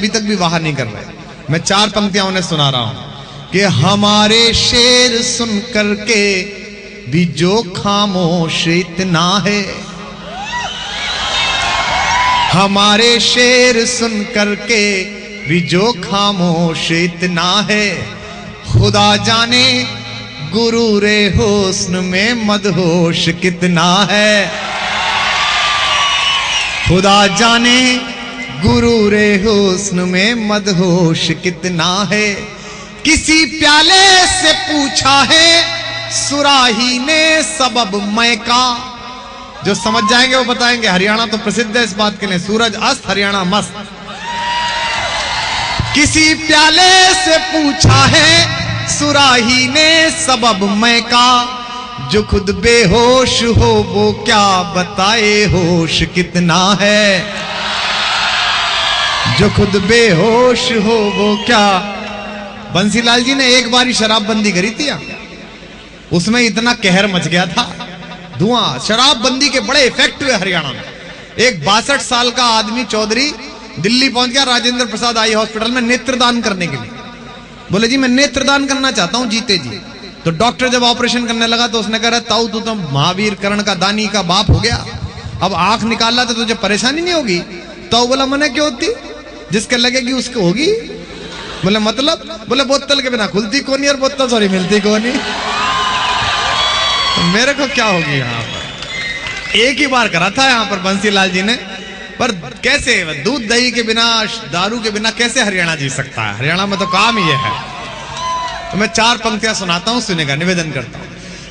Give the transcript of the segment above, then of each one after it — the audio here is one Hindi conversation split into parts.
अभी तक भी बाहर नहीं कर रहे। मैं 4 पंक्तियां उन्हें सुना रहा हूं कि हमारे शेर सुन करके भी जो खामोश इतना है, हमारे शेर सुन करके भी जो खामोश इतना है, खुदा जाने गुरूरे हुस्न में मदहोश कितना है, खुदा जाने गुरूरे हुस्न में मदहोश कितना है। किसी प्याले से पूछा है सुराही ने सबब मैं का, जो समझ जाएंगे वो बताएंगे। हरियाणा तो प्रसिद्ध है इस बात के लिए, सूरज अस्त हरियाणा मस्त। किसी प्याले से पूछा है सुराही ने सबब मैं का, जो खुद बेहोश हो वो क्या बताए होश कितना है, जो खुद बेहोश हो वो क्या। बंसीलाल जी ने एक बार ही शराबबंदी करी थी, उसमें इतना कहर मच गया था, धुआं। शराबबंदी के बड़े इफेक्ट हुए हरियाणा में। एक 62 साल का आदमी चौधरी दिल्ली पहुंच गया राजेंद्र प्रसाद आई हॉस्पिटल में नेत्रदान करने के लिए। बोले जी मैं नेत्रदान करना चाहता हूं जीते जी। तो डॉक्टर जब ऑपरेशन करने लगा तो उसने कहा ताऊ तू तो महावीर कर्ण का दानी का बाप हो गया, अब आंख निकालना तो तुझे परेशानी नहीं होगी। तो बोला मने क्यों होती, जिसके लगेगी उसको होगी। बोले मतलब, बोले बोतल के बिना खुलती कोनी और बोतल सॉरी मिलती कोनी, तो मेरे को क्या होगी। यहाँ पर एक ही बार करा था यहाँ पर बंसीलाल जी ने, पर कैसे दूध दही के बिना दारू के बिना कैसे हरियाणा जी सकता है। हरियाणा में तो काम ये है। तो मैं 4 पंक्तियां सुनाता हूं, सुनेगा, निवेदन करता हूं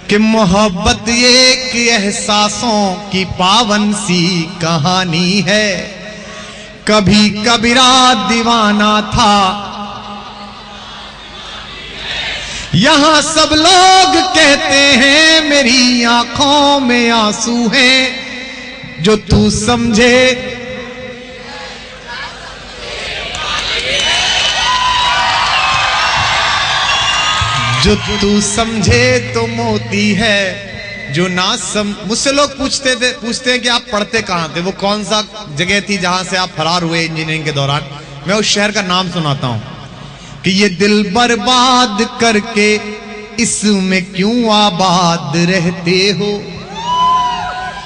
कि मोहब्बत एक एहसासों की पावन सी कहानी है, कभी कबीरा दीवाना था, यहां सब लोग कहते हैं मेरी आंखों में आंसू हैं, जो तू समझे जो तू समझे तो मोती है, जो ना मुझसे लोग पूछते हैं कि आप पढ़ते कहां थे, वो कौन सा जगह थी जहां से आप फरार हुए इंजीनियरिंग के दौरान। मैं उस शहर का नाम सुनाता हूं कि ये दिल बर्बाद करके इसमें क्यों आबाद रहते हो।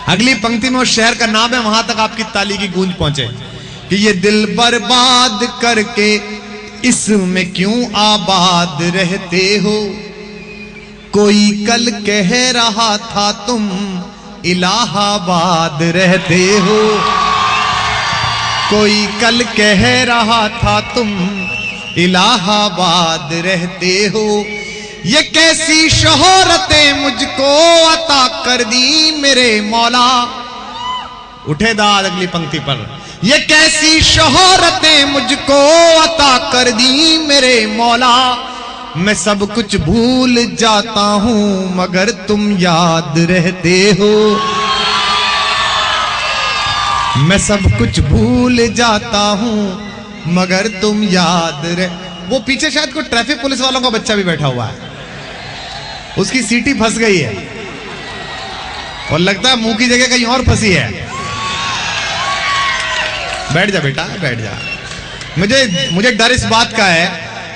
अगली पंक्ति में उस शहर का नाम है, वहां तक आपकी ताली की गूंज पहुंचे कि ये दिल बर्बाद करके इसमें क्यों आबाद रहते हो। कोई कल कह रहा था तुम इलाहाबाद रहते हो, कोई कल कह रहा था तुम इलाहाबाद रहते हो। ये कैसी शोहरतें मुझको अता कर दी मेरे मौला। उठे दाद अगली पंक्ति पर, ये कैसी शोहरतें मुझको अता कर दी मेरे मौला। मैं सब कुछ भूल जाता हूं मगर तुम याद रहते हो, मैं सब कुछ भूल जाता हूं मगर तुम याद रह। वो पीछे शायद कोई ट्रैफिक पुलिस वालों का बच्चा भी बैठा हुआ है, उसकी सीटी फंस गई है और लगता है मुंह की जगह कहीं और फंसी है। बैठ जा बेटा बैठ जा। मुझे डर इस बात का है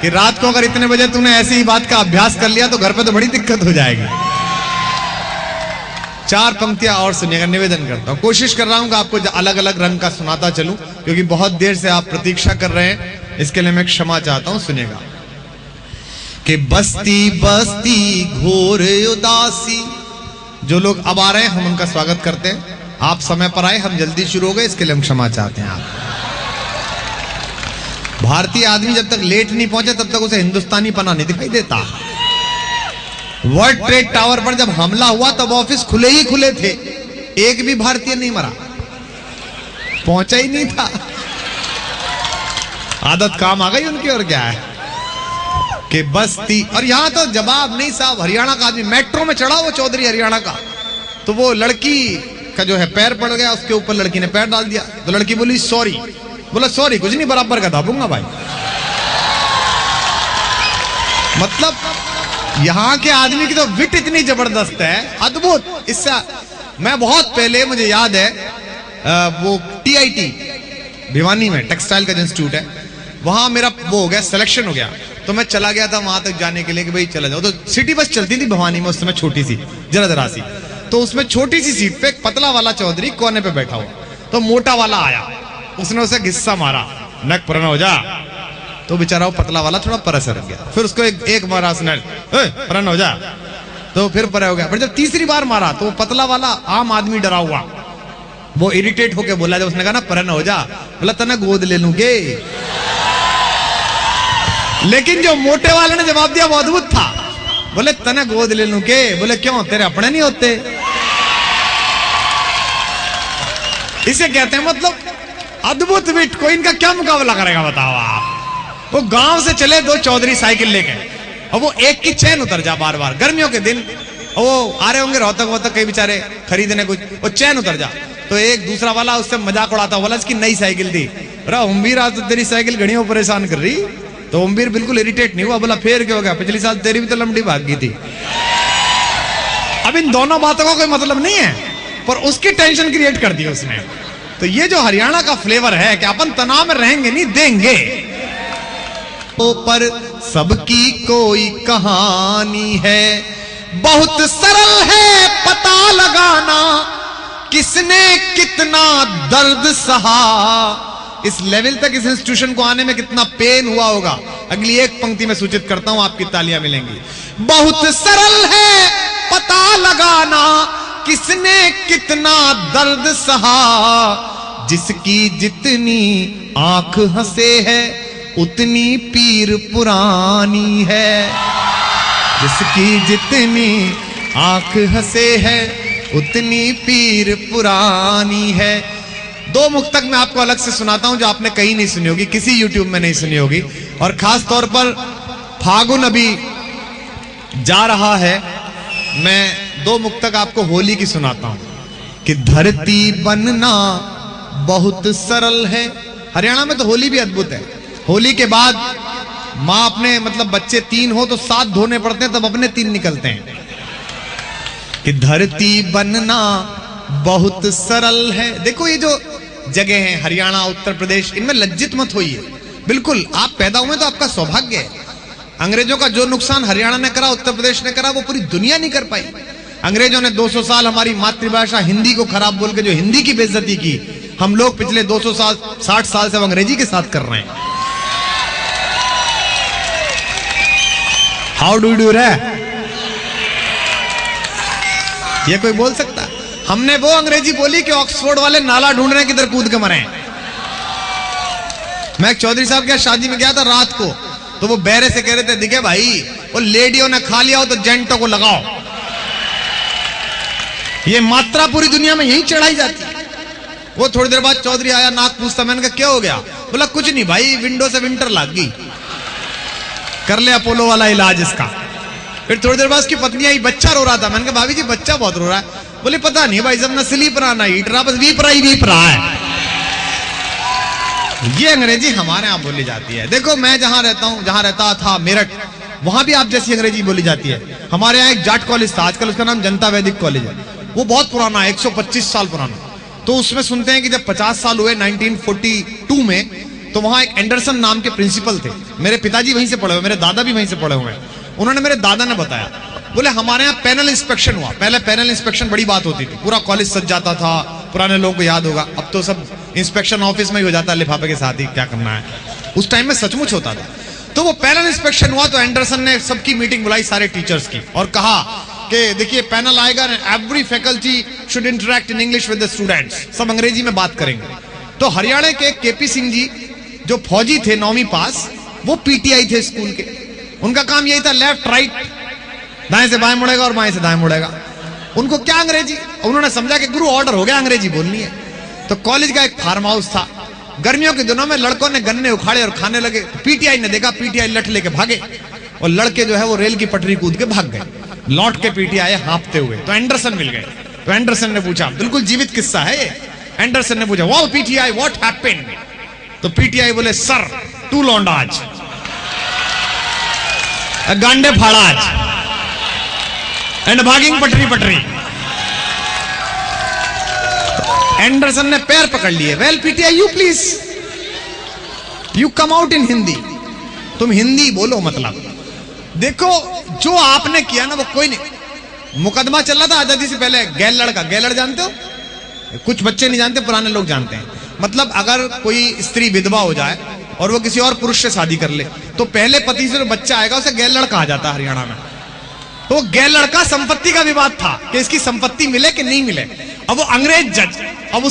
कि रात को अगर इतने बजे तूने ऐसी ही बात का अभ्यास कर लिया तो घर पे तो बड़ी दिक्कत हो जाएगी। 4 पंक्तियां और सुनिएगा, निवेदन करता हूं। कोशिश कर रहा हूं कि आपको अलग अलग रंग का सुनाता चलूं, क्योंकि बहुत देर से आप प्रतीक्षा कर रहे हैं, इसके लिए मैं क्षमा चाहता हूं। सुनिएगा कि बस्ती बस्ती घोर उदासी। जो लोग अब आ रहे हैं हम उनका स्वागत करते हैं। आप समय पर आए, हम जल्दी शुरू हो गए, इसके लिए हम क्षमा चाहते हैं। आप भारतीय आदमी जब तक लेट नहीं पहुंचे तब तक उसे हिंदुस्तानी पना नहीं दिखाई देता। वर्ल्ड ट्रेड टावर पर जब हमला हुआ तब ऑफिस खुले ही खुले थे, एक भी भारतीय नहीं मरा, पहुंचा ही नहीं था। आदत काम आ गई उनकी, और क्या है कि बस्ती। और यहां तो जवाब नहीं साहब, हरियाणा का आदमी मेट्रो में चढ़ा, वो चौधरी हरियाणा का, तो वो लड़की का जो है पैर पड़ गया, उसके ऊपर लड़की ने पैर डाल दिया, तो लड़की बोली सॉरी। बोला सॉरी कुछ नहीं, बराबर का दाबूंगा भाई। मतलब यहां के आदमी की तो विट इतनी जबरदस्त है, अद्भुत। इससे मैं बहुत पहले, मुझे याद है वो TIT भिवानी में टेक्सटाइल का इंस्टीट्यूट है, वहां मेरा वो हो गया, सिलेक्शन हो गया। तो मैं चला गया था वहां तक जाने के लिए कि भाई चला जाओ। तो सिटी बस चलती थी भवानी में उस समय, छोटी सी, जरा सी। तो उसमें छोटी सी सीट पे एक पतला वाला चौधरी कोने पे बैठा हुआ, तो मोटा वाला आया, उसने उसे घिस्सा मारा, नक पुराना हो जा। तो बेचारा वो पतला वाला थोड़ा परस रह गया। फिर उसको एक मारा उसने, पुराना हो जा, तो फिर परे हो गया। फिर जब तीसरी बार मारा तो वो पतला वाला आम आदमी डरा हुआ, वो इरिटेट होके बोला, जब उसने कहा ना परन हो जा, बोला तना गोद ले लूंगे। लेकिन जो मोटे वाले ने जवाब दिया वो अद्भुत था, बोले तना गोद ले लूं के? बोले क्यों, तेरे अपने नहीं होते? इसे कहते हैं मतलब अद्भुत विट। कोई इनका क्या मुकाबला करेगा बताओ आप। वो गांव से चले दो चौधरी साइकिल लेके, और वो एक की चैन उतर जा बार बार, गर्मियों के दिन वो आ रहे होंगे रोहतक वोतक कई बेचारे खरीदने कुछ, वो चैन उतर जा। तो एक दूसरा वाला उससे मजाक उड़ाता, बोला इसकी नई साइकिल थी। अरे उम्मीर आज तो तेरी साइकिल घड़ियों परेशान कर रही। तो उम्मीर बिल्कुल इरिटेट नहीं हुआ, बोला फिर क्या हो गया, पिछली साल तेरी भी तो लंबी भाग गई थी। अब इन दोनों बातों का कोई मतलब नहीं है, पर उसकी टेंशन क्रिएट कर दी उसने। तो ये जो हरियाणा का फ्लेवर है कि अपन तनाव में रहेंगे नहीं, देंगे। पर सबकी कोई कहानी है, बहुत सरल है पता लगाना, किसने कितना दर्द सहा। इस लेवल तक इस इंस्टीट्यूशन को आने में कितना पेन हुआ होगा, अगली एक पंक्ति में सूचित करता हूं, आपकी तालियां मिलेंगी। बहुत सरल है पता लगाना, किसने कितना दर्द सहा, जिसकी जितनी आंख हंसे है उतनी पीर पुरानी है। जिसकी जितनी आंख हंसे है उतनी पीर पुरानी है। दो मुक्तक मैं आपको अलग से सुनाता हूं जो आपने कहीं नहीं सुनी होगी, किसी यूट्यूब में नहीं सुनी होगी। और खास तौर पर फागुन अभी जा रहा है, मैं दो मुक्तक आपको होली की सुनाता हूं कि धरती बनना बहुत सरल है। हरियाणा में तो होली भी अद्भुत है। होली के बाद माँ अपने मतलब बच्चे 3 हो तो 7 धोने पड़ते हैं, तब अपने 3 निकलते हैं। कि धरती बनना बहुत सरल है। देखो ये जो जगह है हरियाणा, उत्तर प्रदेश, इनमें लज्जित मत होइए। बिल्कुल आप पैदा हुए तो आपका सौभाग्य है। अंग्रेजों का जो नुकसान हरियाणा ने करा, उत्तर प्रदेश ने करा, वो पूरी दुनिया नहीं कर पाई। अंग्रेजों ने 200 साल हमारी मातृभाषा हिंदी को खराब बोल के जो हिंदी की बेइज्जती की, हम लोग पिछले 200 साल 60 साल से अंग्रेजी के साथ कर रहे हैं। हाउ डू डू रे, ये कोई बोल सकता? हमने वो अंग्रेजी बोली कि ऑक्सफोर्ड वाले नाला ढूंढ रहे हैं किधर कूद के मरे। मैं एक चौधरी साहब के शादी में गया था रात को, तो वो बैरे से कह रहे थे, दिखे भाई वो लेडियों ने खा लिया हो तो जेंटों को लगाओ। ये मात्रा पूरी दुनिया में यही चढ़ाई जाती है। वो थोड़ी देर बाद चौधरी आया, नाक पूछता, मैंने कहा क्या हो गया? बोला कुछ नहीं भाई, विंडो से विंटर लग गई, कर ले अपोलो वाला इलाज इसका। फिर थोड़ी देर बाद उसकी पत्नी आई, बच्चा रो रहा था। मैंने कहा भाभी जी बच्चा बहुत रो रहा है। बोले पता नहीं भाई, जब ना स्लीप रहा ना हीट रहा, बस वीप रहा है। ये अंग्रेजी हमारे यहाँ बोली जाती है। देखो मैं जहां रहता हूं, जहां रहता था मेरठ, वहां भी आप जैसी अंग्रेजी बोली जाती है। हमारे यहाँ एक जाट कॉलेज था, आजकल उसका नाम जनता वैदिक कॉलेज है। वो बहुत पुराना है, 125 साल पुराना। तो उसमें सुनते हैं कि जब 50 साल हुए 1942 में, तो वहां एक एंडरसन नाम के प्रिंसिपल थे। मेरे पिताजी वहीं से पढ़े हुए, मेरे दादा भी वहीं से पढ़े हुए हैं। उन्होंने, मेरे दादा ने बताया, बोले हमारे यहाँ पैनल इंस्पेक्शन हुआ। पहले पैनल इंस्पेक्शन बड़ी बात होती थी, पूरा कॉलेज सज जाता था, पुराने लोगों को याद होगा। अब तो सब इंस्पेक्शन ऑफिस में ही हो जाता है, लिफाफे के साथ ही क्या करना है। उस टाइम में सचमुच होता था। तो वो पैनल इंस्पेक्शन हुआ, तो एंडरसन ने सबकी मीटिंग बुलाई, सारे टीचर्स की, और कहा कि देखिए पैनल आएगा, every faculty should interact in English with the students, सब अंग्रेजी में बात करेंगे। तो हरियाणा के केपी सिंह जी जो फौजी थे 9वीं पास, वो पीटीआई थे स्कूल के। उनका काम यही था, लेफ्ट राइट, दाएं से बाएं मुड़ेगा और बाएं से दाएं मुड़ेगा। उनको क्या अंग्रेजी, उन्होंने समझा कि गुरु ऑर्डर हो गया, अंग्रेजी बोलनी है। तो कॉलेज का एक फार्म हाउस था। गर्मियों के दिनों में लड़कों ने गन्ने उखाड़े और खाने लगे। पीटीआई ने देखा, पीटीआई लठ लेके भागे, और लड़के जो है वो रेल की पटरी कूद के भाग गए। लौट के पीटीआई हाँफते हुए, तो एंडरसन मिल गए। तो एंडरसन ने पूछा, बिल्कुल जीवित किस्सा है ये। एंडरसन ने पूछा, वाओ पीटीआई व्हाट हैपेंड? तो पीटीआई बोले, सर 2 लौंडाज, गांडे फाड़ाज एंड भागिंग पटरी। एंडरसन ने पैर पकड़ लिए, well PTI you you come out in Hindi, तुम हिंदी बोलो। मतलब देखो जो आपने किया ना वो कोई नहीं। मुकदमा चल रहा था आजादी से पहले, गैलड़ का। गैलड़ जानते हो? कुछ बच्चे नहीं जानते, पुराने लोग जानते हैं। मतलब अगर कोई स्त्री विधवा हो जाए और वो किसी और पुरुष से शादी कर ले तो पहले पति से जो बच्चा आएगा उसे गैलड़ कहा जाता है हरियाणा में। तो गैलड़ का संपत्ति का विवाद था कि इसकी संपत्ति मिले कि नहीं मिले। अब वो अंग्रेज जज अब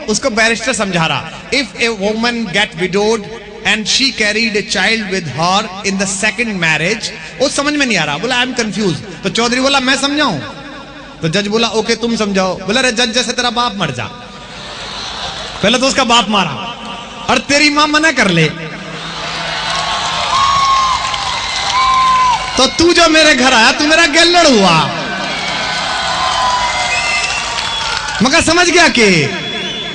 उसको बैरिस्टर समझा रहा, if a woman get widowed and she carried a child with her in the second marriage, वो समझ में नहीं आ रहा। बोला आई एम कंफ्यूज। तो चौधरी बोला मैं समझाऊं? तो जज बोला ओके तुम समझाओ। बोला अरे जज जैसे तेरा बाप मर जा। पहले तो उसका बाप मारा और तेरी मां मना कर ले तो तू जो मेरे घर आया तू मेरा गैलड़ हुआ। मगर समझ गया कि?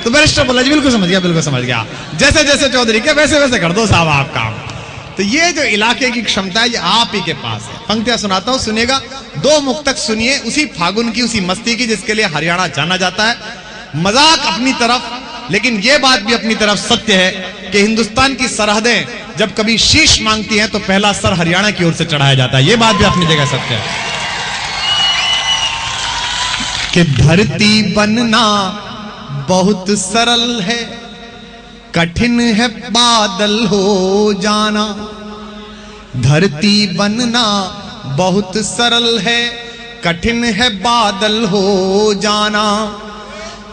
तो बैरिस्टर बोला जी बिल्कुल समझ गया, बिल्कुल समझ गया। जैसे जैसे चौधरी के वैसे वैसे कर दो साहब आप काम। तो ये जो इलाके की क्षमता है ये आप ही के पास है। पंक्तियां सुनाता हूं, सुनिएगा। 2 मुक्तक सुनिए उसी फागुन की, उसी मस्ती की जिसके लिए हरियाणा जाना जाता है। मजाक अपनी तरफ, लेकिन यह बात भी अपनी तरफ सत्य है कि हिंदुस्तान की सरहदें जब कभी शीश मांगती हैं तो पहला सर हरियाणा की ओर से चढ़ाया जाता है। यह बात भी अपनी जगह सत्य है कि धरती बनना बहुत सरल है, कठिन है बादल हो जाना। धरती बनना बहुत सरल है, कठिन है बादल हो जाना।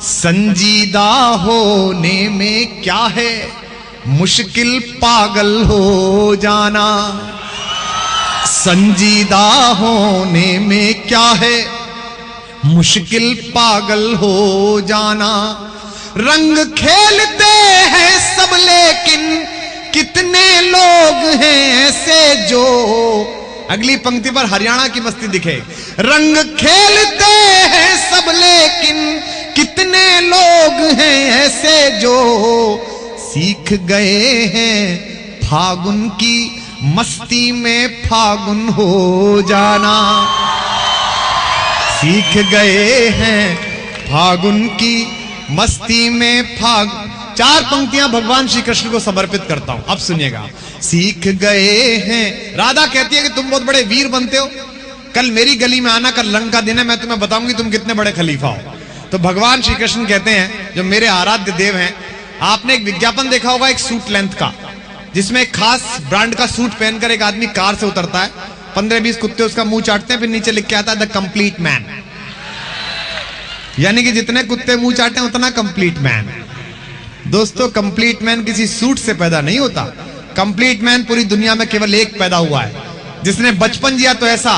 संजीदा होने में क्या है, मुश्किल पागल हो जाना। संजीदा होने में क्या है, मुश्किल पागल हो जाना। रंग खेलते हैं सब लेकिन कितने लोग हैं ऐसे जो, अगली पंक्ति पर हरियाणा की मस्ती दिखे। रंग खेलते हैं सब लेकिन कितने लोग हैं ऐसे जो सीख गए हैं फागुन की मस्ती में फागुन हो जाना। सीख गए हैं फागुन की मस्ती में फागुन। 4 पंक्तियां भगवान श्री कृष्ण को समर्पित करता हूं, अब सुनिएगा। सीख गए हैं, राधा कहती है कि तुम बहुत बड़े वीर बनते हो, कल मेरी गली में आना, कल रंग का दिन है, मैं तुम्हें बताऊंगी तुम कितने बड़े खलीफा हो। तो भगवान श्री कृष्ण कहते हैं, जो मेरे आराध्य देव हैं, आपने एक विज्ञापन देखा होगा एक सूट लेंथ का, जिसमें एक खास ब्रांड का सूट पहनकर एक आदमी कार से उतरता है, 15-20 कुत्ते उसका मुंह चाटते हैं, फिर नीचे लिख के आता है द कंप्लीट मैन। यानी कि जितने कुत्ते मुंह चाटे हैं उतना कंप्लीट मैन। दोस्तों कंप्लीट मैन किसी सूट से पैदा नहीं होता। कंप्लीट मैन पूरी दुनिया में केवल एक पैदा हुआ है, जिसने बचपन जिया तो ऐसा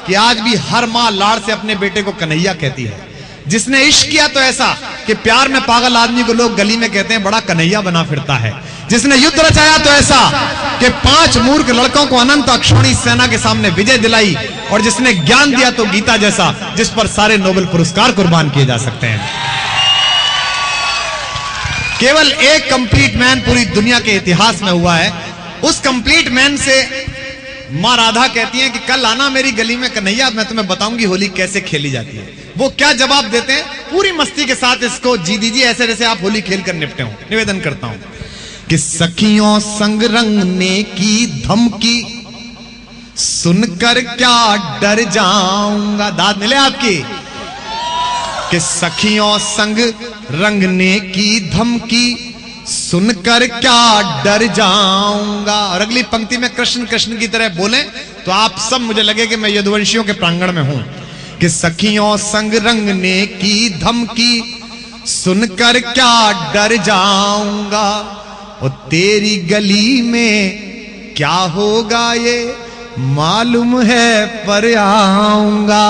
कि आज भी हर मां लाड़ से अपने बेटे को कन्हैया कहती है। जिसने इश्क किया तो ऐसा कि प्यार में पागल आदमी को लोग गली में कहते हैं बड़ा कन्हैया बना फिरता है। जिसने युद्ध रचाया तो ऐसा कि 5 मूर्ख लड़कों को अनंत अक्षौणी सेना के सामने विजय दिलाई। और जिसने ज्ञान दिया तो गीता जैसा, जिस पर सारे नोबेल पुरस्कार कुर्बान किए जा सकते हैं। केवल एक कंप्लीट मैन पूरी दुनिया के इतिहास में हुआ है। उस कंप्लीट मैन से मां राधा कहती हैं कि कल आना मेरी गली में कन्हैया, मैं तुम्हें बताऊंगी होली कैसे खेली जाती है। वो क्या जवाब देते हैं, पूरी मस्ती के साथ इसको जी दीजिए ऐसे जैसे आप होली खेल कर निपटे हो। निवेदन करता हूं कि सखियों संग रंगने की धमकी सुनकर क्या डर जाऊंगा। दाद मिले आपकी कि सखियों संग रंगने की धमकी सुनकर क्या डर जाऊंगा। और अगली पंक्ति में कृष्ण कृष्ण की तरह बोले तो आप सब मुझे लगे कि मैं यदुवंशियों के प्रांगण में हूं। कि सखियों संग रंगने की धमकी सुनकर क्या डर जाऊंगा। और तेरी गली में क्या होगा ये मालूम है पर आऊंगा।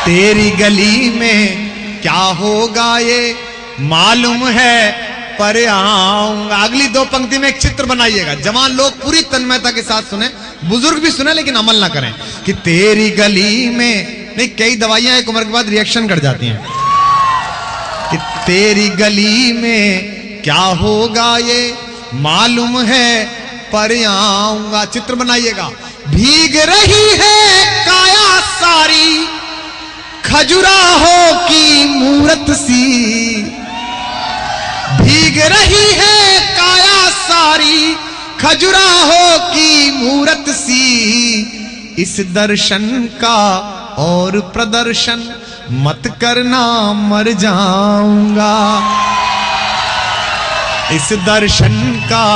तेरी गली में क्या होगा ये मालूम है पर आऊंगा। अगली 2 पंक्ति में एक चित्र बनाइएगा, जवान लोग पूरी तन्मयता के साथ सुने, बुजुर्ग भी सुने लेकिन अमल ना करें। कि तेरी गली में, नहीं कई दवाइयां एक उम्र के बाद रिएक्शन कर जाती हैं। कि तेरी गली में क्या होगा ये मालूम है पर आऊंगा। चित्र बनाइएगा। भीग रही है काया सारी खजुराहो की मूरत सी। भीग रही है काया सारी खजुराहो की मूरत सी, इस दर्शन का और प्रदर्शन मत करना मर जाऊंगा। इस दर्शन का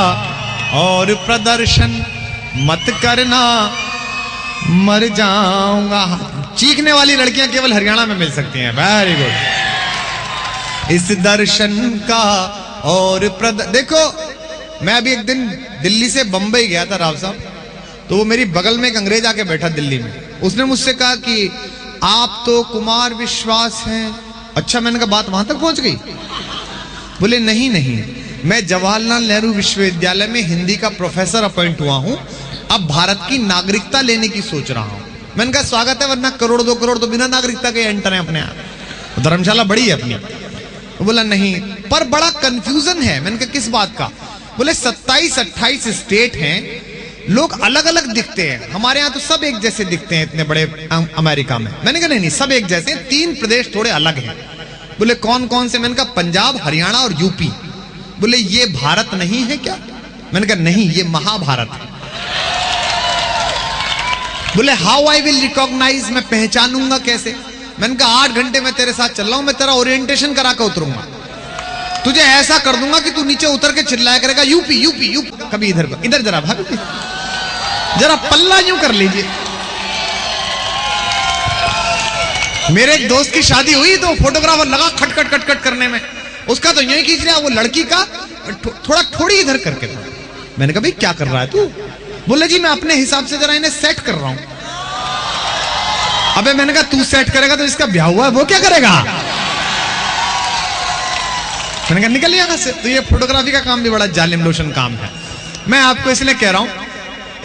और प्रदर्शन मत करना मर जाऊंगा। चीखने वाली लड़कियां केवल हरियाणा में मिल सकती हैं। Very good. इस दर्शन का और देखो, मैं अभी एक दिन दिल्ली से बंबई गया था राव साहब, तो वो मेरी बगल में एक अंग्रेज आके बैठा दिल्ली में। उसने मुझसे कहा कि आप तो कुमार विश्वास हैं। अच्छा, मैंने कहा बात वहां तक पहुंच गई? बोले नहीं नहीं, मैं जवाहरलाल नेहरू विश्वविद्यालय में हिंदी का प्रोफेसर अपॉइंट हुआ हूं, अब भारत की नागरिकता लेने की सोच रहा हूं। मैंने कहा स्वागत है, वरना करोड़ 2 करोड़ तो बिना नागरिकता के एंटर है अपने आप। धर्मशाला बड़ी है अपनी। बोला नहीं, पर बड़ा कंफ्यूजन है। मैंने कहा किस बात का? बोले 27-28 स्टेट हैं, लोग अलग अलग दिखते हैं, हमारे यहाँ तो सब एक जैसे दिखते हैं इतने बड़े अमेरिका में। मैंने कहा नहीं, सब एक जैसे, 3 प्रदेश थोड़े अलग हैं। बोले कौन कौन से? मैंने कहा पंजाब, हरियाणा और यूपी। बोले ये भारत नहीं है क्या? मैंने कहा नहीं, ये महाभारत है। बोले हाउ आई विल रिकॉग्नाइज, मैं पहचानूंगा कैसे? मैंने कहा 8 घंटे में तेरे साथ चल रहा हूं, मैं तेरा ओरिएंटेशन करा कर उतरूंगा। तुझे ऐसा कर दूंगा कि तू नीचे उतर के चिल्लाया करेगा यूपी यूपी यूपी। कभी इधर जरा भाभी, जरा पल्ला यूं कर लीजिए। मेरे एक दोस्त की शादी हुई तो फोटोग्राफर लगा खटखट खटखट करने में, उसका तो यही खींच रहा, वो लड़की का थोड़ा थोड़ी इधर करके। मैंने कहा भाई क्या कर रहा है तू? बोले जी मैं अपने हिसाब से जरा इन्हें सेट कर रहा हूं। अबे मैंने कहा तू सेट करेगा तो इसका ब्याह हुआ है, वो क्या करेगा? मैंने कहा निकल यहां से। तो ये फोटोग्राफी का काम भी बड़ा जालिम लोशन काम है। मैं आपको इसलिए कह रहा हूं,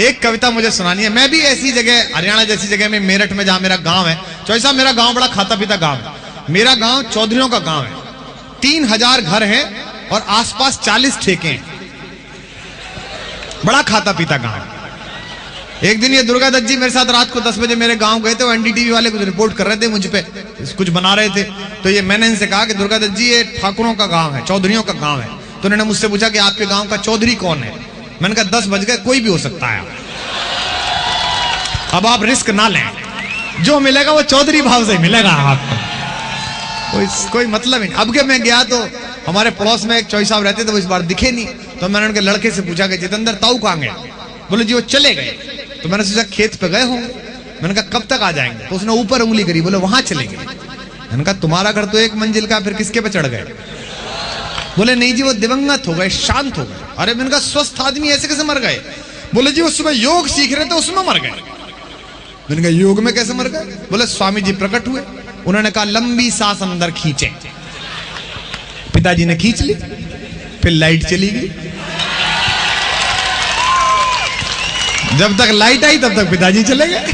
एक कविता मुझे सुनानी है। मैं भी ऐसी जगह, हरियाणा जैसी जगह में, मेरठ में, जहां मेरा गांव है। चौसा मेरा गांव बड़ा खाता पीता गांव है। मेरा गांव चौधरियों का गांव है। 3000 घर हैं और आसपास 40 ठेके हैं। बड़ा खाता पीता गांव है। एक दिन ये दुर्गा दत्त जी मेरे साथ रात को 10 बजे मेरे गांव गए थे। वो एनडीटीवी वाले कुछ रिपोर्ट कर रहे थे मुझ पे, कुछ बना रहे थे। तो ये मैंने इनसे कहा कि दुर्गा दत्त जी ये ठाकुरों का गांव है, चौधरियों का गांव है। तो उन्होंने मुझसे पूछा कि आपके गांव का चौधरी कौन है? मैंने कहा 10 बज गए, कोई भी हो सकता है, अब आप रिस्क ना लें, जो मिलेगा वो चौधरी भाव से मिलेगा आपको, कोई मतलब नहीं। अब के मैं गया तो हमारे पड़ोस में एक चौई साहब रहते थे, वो इस बार दिखे नहीं। तो मैंने उनके लड़के से पूछा कि जितेंद्र ताऊ कहाँ गए? बोले जी वो चले गए। तो मैंने सोचा खेत पे गए होंगे। मैंने कहा कब तक आ जाएंगे? तो उसने ऊपर उंगली करी, बोले वहां चले गए। मैंने कहा तुम्हारा घर तो 1 मंजिल का, फिर किसके पे चढ़ गए? बोले नहीं जी वो दिवंगत हो गए, शांत हो गए। अरे मैंने कहा स्वस्थ आदमी ऐसे कैसे मर गए? बोले जी वो सुबह योग सीख रहे थे, उसमें मर गए। मैंने कहा योग में कैसे मर गए? बोले स्वामी जी प्रकट हुए, उन्होंने कहा लंबी सांस अंदर खींचे। पिताजी ने खींच ली, फिर लाइट चली गई। जब तक लाइट आई तब तक पिताजी चले गए।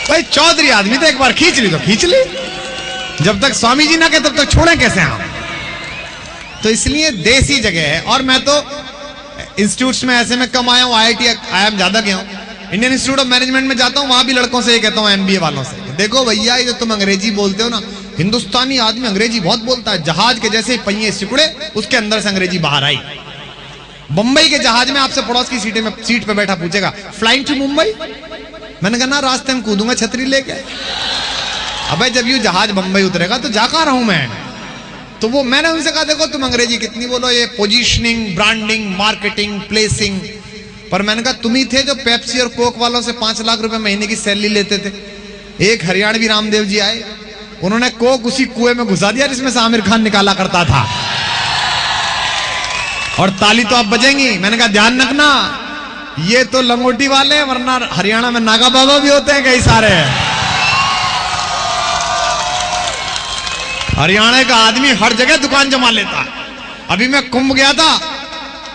भाई चौधरी आदमी तो एक बार खींच ली तो खींच ली, जब तक स्वामी जी ना कहे तब तक छोड़े कैसे हम? तो इसलिए देसी जगह है। और मैं तो इंस्टीट्यूट्स में ऐसे में कम आया हूं, IIT IIM ज्यादा गया हूं। इंडियन इंस्टीट्यूट ऑफ मैनेजमेंट में जाता हूं, वहां भी लड़कों से ये कहता हूं, MBA वालों से, देखो भैया ये जो तुम अंग्रेजी बोलते हो ना, हिंदुस्तानी आदमी अंग्रेजी बहुत बोलता है। जहाज के जैसे पहिए सिकुड़े, उसके अंदर से अंग्रेजी बाहर आई। बंबई के जहाज में आपसे पड़ोस की सीट पे बैठा पूछेगा फ्लाइंग टू मुंबई? मैंने कहा ना, रास्ते में कूदूंगा छतरी लेके। अबे जब यू जहाज बंबई उतरेगा तो जा कहां रहूं मैं? तो वो मैंने उनसे कहा देखो तुम अंग्रेजी कितनी बोलो, ये पोजीशनिंग, ब्रांडिंग, मार्केटिंग, प्लेसिंग। पर मैंने कहा तुम ही थे जो पेप्सी और कोक वालों से 5 लाख रुपए महीने की सैलरी लेते थे। एक हरियाणवी रामदेव जी आए, उन्होंने कोक उसी कुएं में घुसा दिया जिसमें से आमिर खान निकाला करता था, और ताली तो आप बजेंगी। मैंने कहा ध्यान रखना, ये तो लंगोटी वाले हैं, वरना हरियाणा में नागा बाबा भी होते हैं कई सारे। हरियाणा का आदमी हर जगह दुकान जमा लेता है। अभी मैं कुंभ गया था,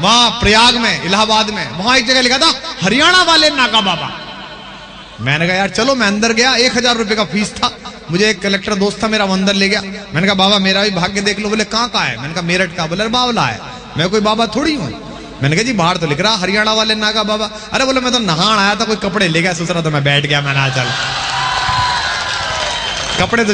वहां प्रयाग में, इलाहाबाद में, वहां एक जगह लिखा था हरियाणा वाले नागा बाबा। मैंने कहा यार चलो, मैं अंदर गया, 1000 रुपए का फीस था। मुझे एक कलेक्टर दोस्त था मेरा, वो अंदर ले गया। मैंने कहा बाबा मेरा भी भाग्य देख लो। बोले कहाँ का है? मैंने कहा मेरठ का। बोले बावला है, मैं कोई बाबा थोड़ी हूँ। मैंने कहा जी बाहर तो लिख रहा हरियाणा वाले नागा बाबा। अरे बोले मैं तो नहान आया था, कोई कपड़े ले गया, सोच रहा था मैं बैठ गया। मैंने चल कपड़े तो